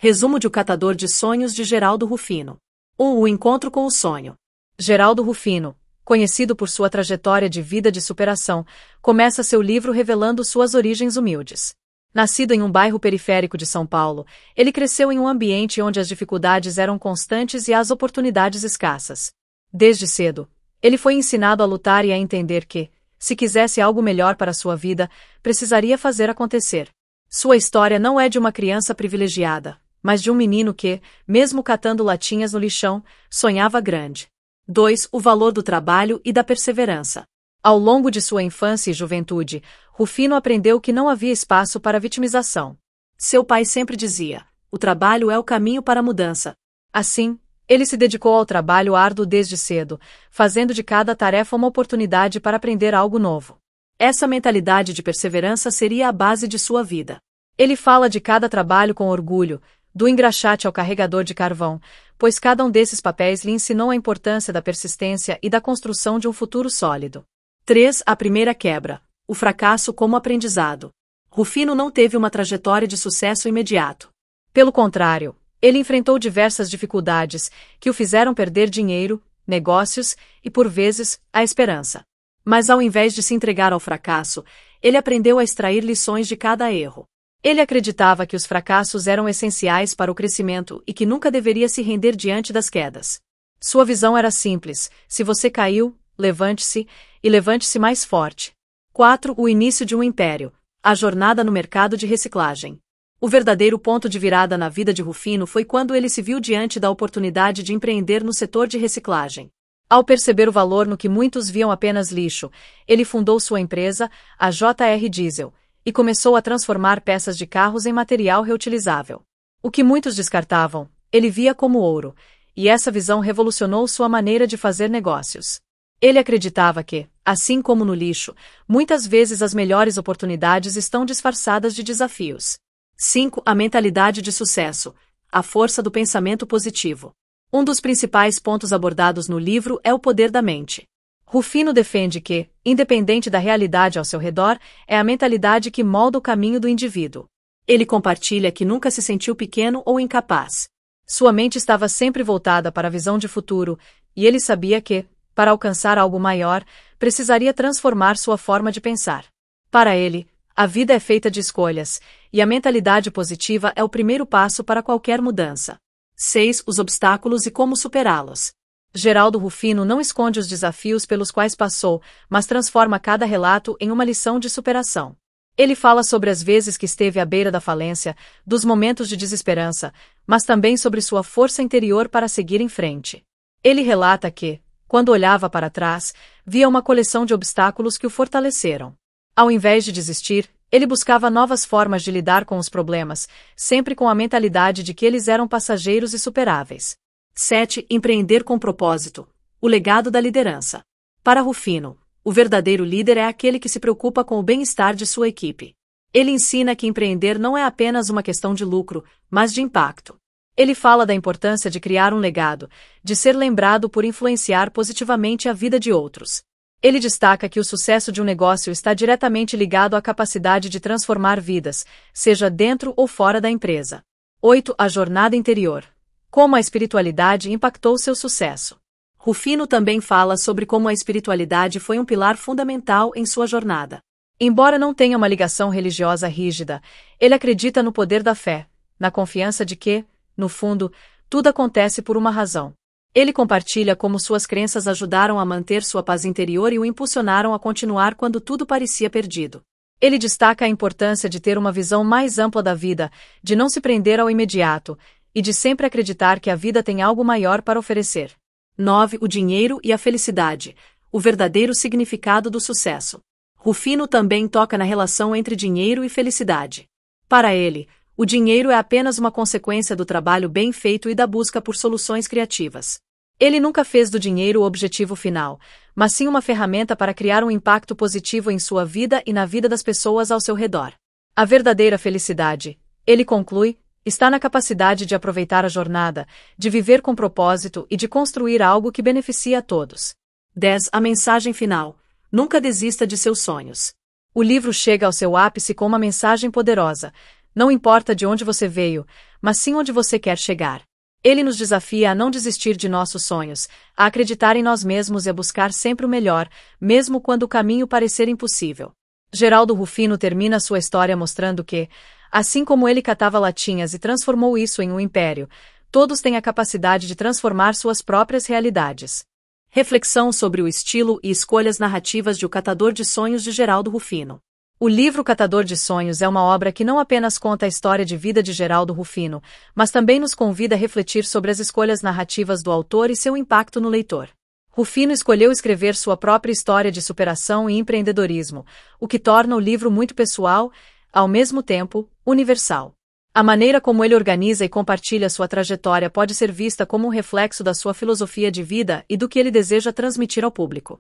Resumo de O Catador de Sonhos de Geraldo Rufino. 1. O encontro com o sonho. Geraldo Rufino, conhecido por sua trajetória de vida de superação, começa seu livro revelando suas origens humildes. Nascido em um bairro periférico de São Paulo, ele cresceu em um ambiente onde as dificuldades eram constantes e as oportunidades escassas. Desde cedo, ele foi ensinado a lutar e a entender que, se quisesse algo melhor para sua vida, precisaria fazer acontecer. Sua história não é de uma criança privilegiada, mas de um menino que, mesmo catando latinhas no lixão, sonhava grande. 2. O valor do trabalho e da perseverança. Ao longo de sua infância e juventude, Rufino aprendeu que não havia espaço para vitimização. Seu pai sempre dizia: o trabalho é o caminho para a mudança. Assim, ele se dedicou ao trabalho árduo desde cedo, fazendo de cada tarefa uma oportunidade para aprender algo novo. Essa mentalidade de perseverança seria a base de sua vida. Ele fala de cada trabalho com orgulho, do engraxate ao carregador de carvão, pois cada um desses papéis lhe ensinou a importância da persistência e da construção de um futuro sólido. 3. A primeira quebra. O fracasso como aprendizado. Rufino não teve uma trajetória de sucesso imediato. Pelo contrário, ele enfrentou diversas dificuldades que o fizeram perder dinheiro, negócios e, por vezes, a esperança. Mas ao invés de se entregar ao fracasso, ele aprendeu a extrair lições de cada erro. Ele acreditava que os fracassos eram essenciais para o crescimento e que nunca deveria se render diante das quedas. Sua visão era simples: se você caiu, levante-se, e levante-se mais forte. 4. O início de um império. A jornada no mercado de reciclagem. O verdadeiro ponto de virada na vida de Rufino foi quando ele se viu diante da oportunidade de empreender no setor de reciclagem. Ao perceber o valor no que muitos viam apenas lixo, ele fundou sua empresa, a JR Diesel, e começou a transformar peças de carros em material reutilizável. O que muitos descartavam, ele via como ouro, e essa visão revolucionou sua maneira de fazer negócios. Ele acreditava que, assim como no lixo, muitas vezes as melhores oportunidades estão disfarçadas de desafios. 5. A mentalidade de sucesso. A força do pensamento positivo. Um dos principais pontos abordados no livro é o poder da mente. Rufino defende que, independente da realidade ao seu redor, é a mentalidade que molda o caminho do indivíduo. Ele compartilha que nunca se sentiu pequeno ou incapaz. Sua mente estava sempre voltada para a visão de futuro, e ele sabia que, para alcançar algo maior, precisaria transformar sua forma de pensar. Para ele, a vida é feita de escolhas, e a mentalidade positiva é o primeiro passo para qualquer mudança. 6. Os obstáculos e como superá-los. Geraldo Rufino não esconde os desafios pelos quais passou, mas transforma cada relato em uma lição de superação. Ele fala sobre as vezes que esteve à beira da falência, dos momentos de desesperança, mas também sobre sua força interior para seguir em frente. Ele relata que, quando olhava para trás, via uma coleção de obstáculos que o fortaleceram. Ao invés de desistir, ele buscava novas formas de lidar com os problemas, sempre com a mentalidade de que eles eram passageiros e superáveis. 7. Empreender com propósito. O legado da liderança. Para Rufino, o verdadeiro líder é aquele que se preocupa com o bem-estar de sua equipe. Ele ensina que empreender não é apenas uma questão de lucro, mas de impacto. Ele fala da importância de criar um legado, de ser lembrado por influenciar positivamente a vida de outros. Ele destaca que o sucesso de um negócio está diretamente ligado à capacidade de transformar vidas, seja dentro ou fora da empresa. 8. A jornada interior. Como a espiritualidade impactou seu sucesso. Rufino também fala sobre como a espiritualidade foi um pilar fundamental em sua jornada. Embora não tenha uma ligação religiosa rígida, ele acredita no poder da fé, na confiança de que, no fundo, tudo acontece por uma razão. Ele compartilha como suas crenças ajudaram a manter sua paz interior e o impulsionaram a continuar quando tudo parecia perdido. Ele destaca a importância de ter uma visão mais ampla da vida, de não se prender ao imediato, e de sempre acreditar que a vida tem algo maior para oferecer. 9. O dinheiro e a felicidade. O verdadeiro significado do sucesso. Rufino também toca na relação entre dinheiro e felicidade. Para ele, o dinheiro é apenas uma consequência do trabalho bem feito e da busca por soluções criativas. Ele nunca fez do dinheiro o objetivo final, mas sim uma ferramenta para criar um impacto positivo em sua vida e na vida das pessoas ao seu redor. A verdadeira felicidade, ele conclui, está na capacidade de aproveitar a jornada, de viver com propósito e de construir algo que beneficie a todos. 10. A mensagem final. Nunca desista de seus sonhos. O livro chega ao seu ápice com uma mensagem poderosa: Não importa de onde você veio, mas sim onde você quer chegar. Ele nos desafia a não desistir de nossos sonhos, a acreditar em nós mesmos e a buscar sempre o melhor, mesmo quando o caminho parecer impossível. Geraldo Rufino termina sua história mostrando que, assim como ele catava latinhas e transformou isso em um império, todos têm a capacidade de transformar suas próprias realidades. Reflexão sobre o estilo e escolhas narrativas de O Catador de Sonhos de Geraldo Rufino. O livro Catador de Sonhos é uma obra que não apenas conta a história de vida de Geraldo Rufino, mas também nos convida a refletir sobre as escolhas narrativas do autor e seu impacto no leitor. Rufino escolheu escrever sua própria história de superação e empreendedorismo, o que torna o livro muito pessoal, ao mesmo tempo, universal. A maneira como ele organiza e compartilha sua trajetória pode ser vista como um reflexo da sua filosofia de vida e do que ele deseja transmitir ao público.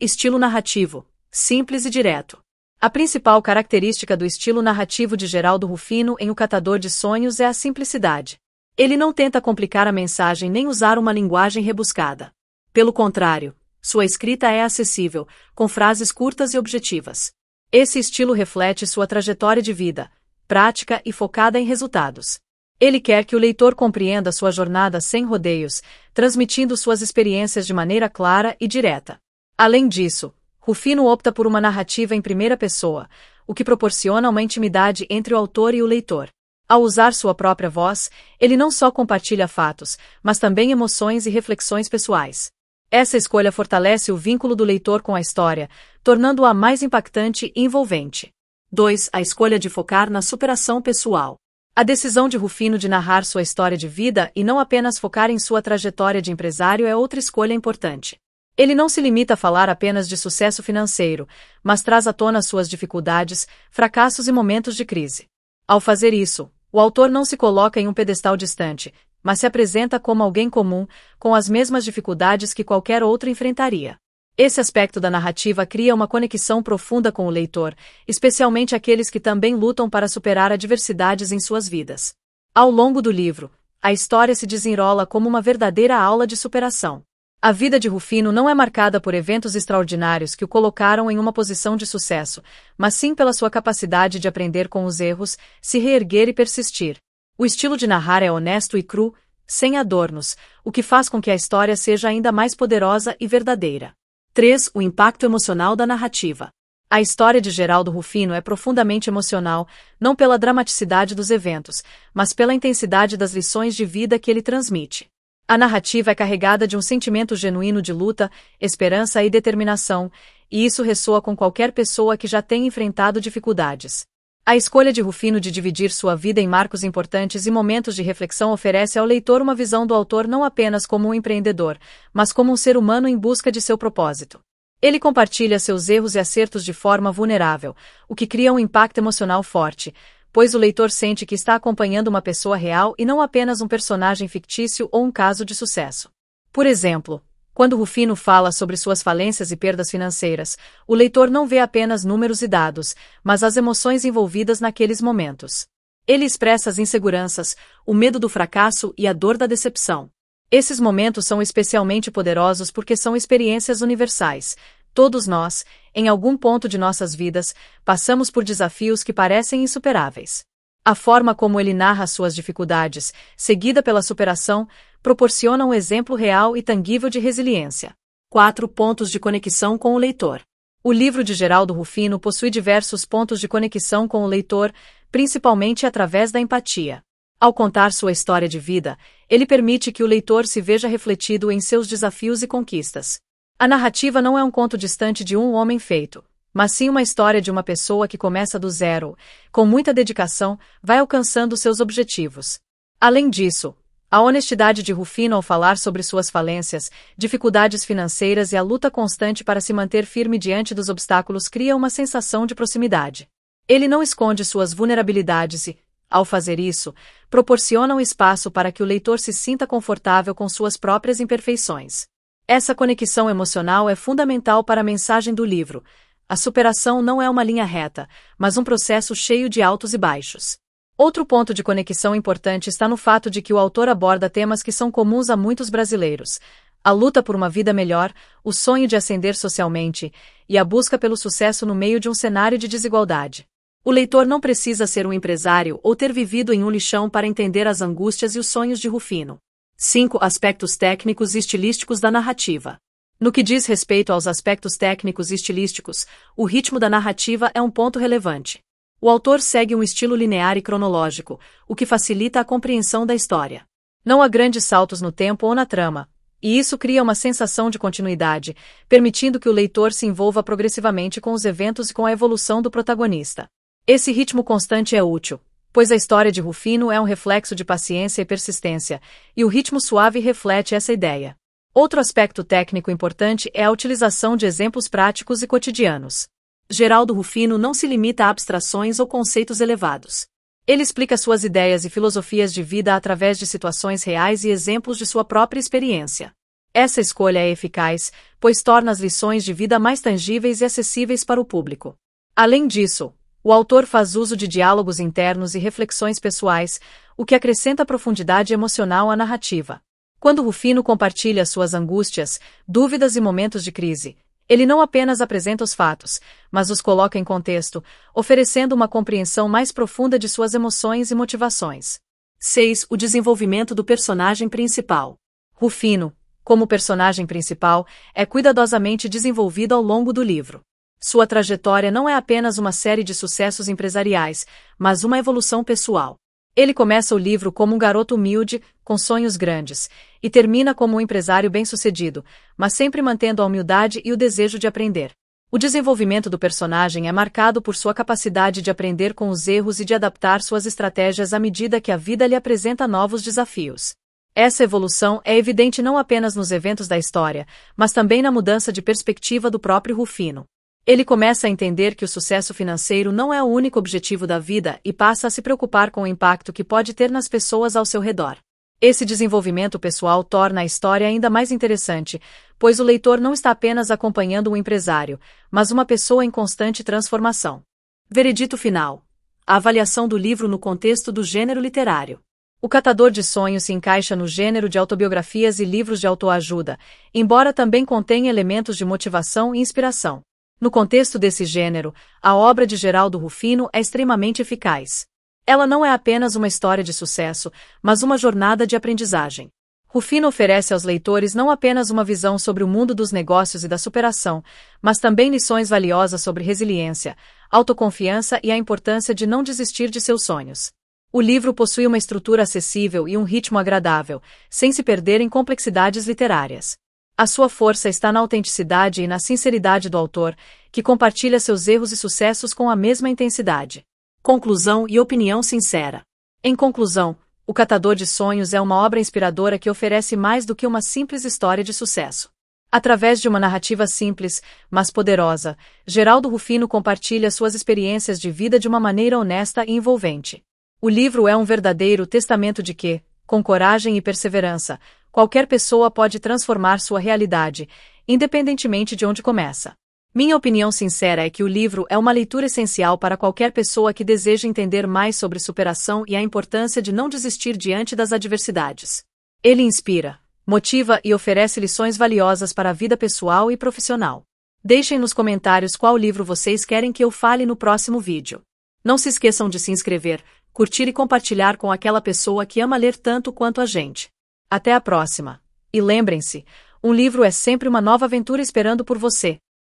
Estilo narrativo, simples e direto. A principal característica do estilo narrativo de Geraldo Rufino em O Catador de Sonhos é a simplicidade. Ele não tenta complicar a mensagem nem usar uma linguagem rebuscada. Pelo contrário, sua escrita é acessível, com frases curtas e objetivas. Esse estilo reflete sua trajetória de vida, prática e focada em resultados. Ele quer que o leitor compreenda sua jornada sem rodeios, transmitindo suas experiências de maneira clara e direta. Além disso, Rufino opta por uma narrativa em primeira pessoa, o que proporciona uma intimidade entre o autor e o leitor. Ao usar sua própria voz, ele não só compartilha fatos, mas também emoções e reflexões pessoais. Essa escolha fortalece o vínculo do leitor com a história, tornando-a mais impactante e envolvente. 2. A escolha de focar na superação pessoal. A decisão de Rufino de narrar sua história de vida e não apenas focar em sua trajetória de empresário é outra escolha importante. Ele não se limita a falar apenas de sucesso financeiro, mas traz à tona suas dificuldades, fracassos e momentos de crise. Ao fazer isso, o autor não se coloca em um pedestal distante, mas se apresenta como alguém comum, com as mesmas dificuldades que qualquer outro enfrentaria. Esse aspecto da narrativa cria uma conexão profunda com o leitor, especialmente aqueles que também lutam para superar adversidades em suas vidas. Ao longo do livro, a história se desenrola como uma verdadeira aula de superação. A vida de Rufino não é marcada por eventos extraordinários que o colocaram em uma posição de sucesso, mas sim pela sua capacidade de aprender com os erros, se reerguer e persistir. O estilo de narrar é honesto e cru, sem adornos, o que faz com que a história seja ainda mais poderosa e verdadeira. 3. O impacto emocional da narrativa. A história de Geraldo Rufino é profundamente emocional, não pela dramaticidade dos eventos, mas pela intensidade das lições de vida que ele transmite. A narrativa é carregada de um sentimento genuíno de luta, esperança e determinação, e isso ressoa com qualquer pessoa que já tenha enfrentado dificuldades. A escolha de Rufino de dividir sua vida em marcos importantes e momentos de reflexão oferece ao leitor uma visão do autor não apenas como um empreendedor, mas como um ser humano em busca de seu propósito. Ele compartilha seus erros e acertos de forma vulnerável, o que cria um impacto emocional forte, pois o leitor sente que está acompanhando uma pessoa real e não apenas um personagem fictício ou um caso de sucesso. Por exemplo, quando Rufino fala sobre suas falências e perdas financeiras, o leitor não vê apenas números e dados, mas as emoções envolvidas naqueles momentos. Ele expressa as inseguranças, o medo do fracasso e a dor da decepção. Esses momentos são especialmente poderosos porque são experiências universais. Todos nós, em algum ponto de nossas vidas, passamos por desafios que parecem insuperáveis. A forma como ele narra suas dificuldades, seguida pela superação, proporciona um exemplo real e tangível de resiliência. 4 pontos de conexão com o leitor. O livro de Geraldo Rufino possui diversos pontos de conexão com o leitor, principalmente através da empatia. Ao contar sua história de vida, ele permite que o leitor se veja refletido em seus desafios e conquistas. A narrativa não é um conto distante de um homem feito, mas sim uma história de uma pessoa que começa do zero, com muita dedicação, vai alcançando seus objetivos. Além disso, a honestidade de Rufino ao falar sobre suas falências, dificuldades financeiras e a luta constante para se manter firme diante dos obstáculos cria uma sensação de proximidade. Ele não esconde suas vulnerabilidades e, ao fazer isso, proporciona um espaço para que o leitor se sinta confortável com suas próprias imperfeições. Essa conexão emocional é fundamental para a mensagem do livro. A superação não é uma linha reta, mas um processo cheio de altos e baixos. Outro ponto de conexão importante está no fato de que o autor aborda temas que são comuns a muitos brasileiros: a luta por uma vida melhor, o sonho de ascender socialmente e a busca pelo sucesso no meio de um cenário de desigualdade. O leitor não precisa ser um empresário ou ter vivido em um lixão para entender as angústias e os sonhos de Rufino. 5 Aspectos técnicos e estilísticos da narrativa. No que diz respeito aos aspectos técnicos e estilísticos, o ritmo da narrativa é um ponto relevante. O autor segue um estilo linear e cronológico, o que facilita a compreensão da história. Não há grandes saltos no tempo ou na trama, e isso cria uma sensação de continuidade, permitindo que o leitor se envolva progressivamente com os eventos e com a evolução do protagonista. Esse ritmo constante é útil, pois a história de Rufino é um reflexo de paciência e persistência, e o ritmo suave reflete essa ideia. Outro aspecto técnico importante é a utilização de exemplos práticos e cotidianos. Geraldo Rufino não se limita a abstrações ou conceitos elevados. Ele explica suas ideias e filosofias de vida através de situações reais e exemplos de sua própria experiência. Essa escolha é eficaz, pois torna as lições de vida mais tangíveis e acessíveis para o público. Além disso, o autor faz uso de diálogos internos e reflexões pessoais, o que acrescenta profundidade emocional à narrativa. Quando Rufino compartilha suas angústias, dúvidas e momentos de crise, ele não apenas apresenta os fatos, mas os coloca em contexto, oferecendo uma compreensão mais profunda de suas emoções e motivações. 6 O desenvolvimento do personagem principal. Rufino, como personagem principal, é cuidadosamente desenvolvido ao longo do livro. Sua trajetória não é apenas uma série de sucessos empresariais, mas uma evolução pessoal. Ele começa o livro como um garoto humilde, com sonhos grandes, e termina como um empresário bem-sucedido, mas sempre mantendo a humildade e o desejo de aprender. O desenvolvimento do personagem é marcado por sua capacidade de aprender com os erros e de adaptar suas estratégias à medida que a vida lhe apresenta novos desafios. Essa evolução é evidente não apenas nos eventos da história, mas também na mudança de perspectiva do próprio Rufino. Ele começa a entender que o sucesso financeiro não é o único objetivo da vida e passa a se preocupar com o impacto que pode ter nas pessoas ao seu redor. Esse desenvolvimento pessoal torna a história ainda mais interessante, pois o leitor não está apenas acompanhando um empresário, mas uma pessoa em constante transformação. Veredito final. A avaliação do livro no contexto do gênero literário. O Catador de Sonhos se encaixa no gênero de autobiografias e livros de autoajuda, embora também contenha elementos de motivação e inspiração. No contexto desse gênero, a obra de Geraldo Rufino é extremamente eficaz. Ela não é apenas uma história de sucesso, mas uma jornada de aprendizagem. Rufino oferece aos leitores não apenas uma visão sobre o mundo dos negócios e da superação, mas também lições valiosas sobre resiliência, autoconfiança e a importância de não desistir de seus sonhos. O livro possui uma estrutura acessível e um ritmo agradável, sem se perder em complexidades literárias. A sua força está na autenticidade e na sinceridade do autor, que compartilha seus erros e sucessos com a mesma intensidade. Conclusão e opinião sincera. Em conclusão, O Catador de Sonhos é uma obra inspiradora que oferece mais do que uma simples história de sucesso. Através de uma narrativa simples, mas poderosa, Geraldo Rufino compartilha suas experiências de vida de uma maneira honesta e envolvente. O livro é um verdadeiro testamento de que, com coragem e perseverança, qualquer pessoa pode transformar sua realidade, independentemente de onde começa. Minha opinião sincera é que o livro é uma leitura essencial para qualquer pessoa que deseja entender mais sobre superação e a importância de não desistir diante das adversidades. Ele inspira, motiva e oferece lições valiosas para a vida pessoal e profissional. Deixem nos comentários qual livro vocês querem que eu fale no próximo vídeo. Não se esqueçam de se inscrever, curtir e compartilhar com aquela pessoa que ama ler tanto quanto a gente. Até a próxima. E lembrem-se, um livro é sempre uma nova aventura esperando por você.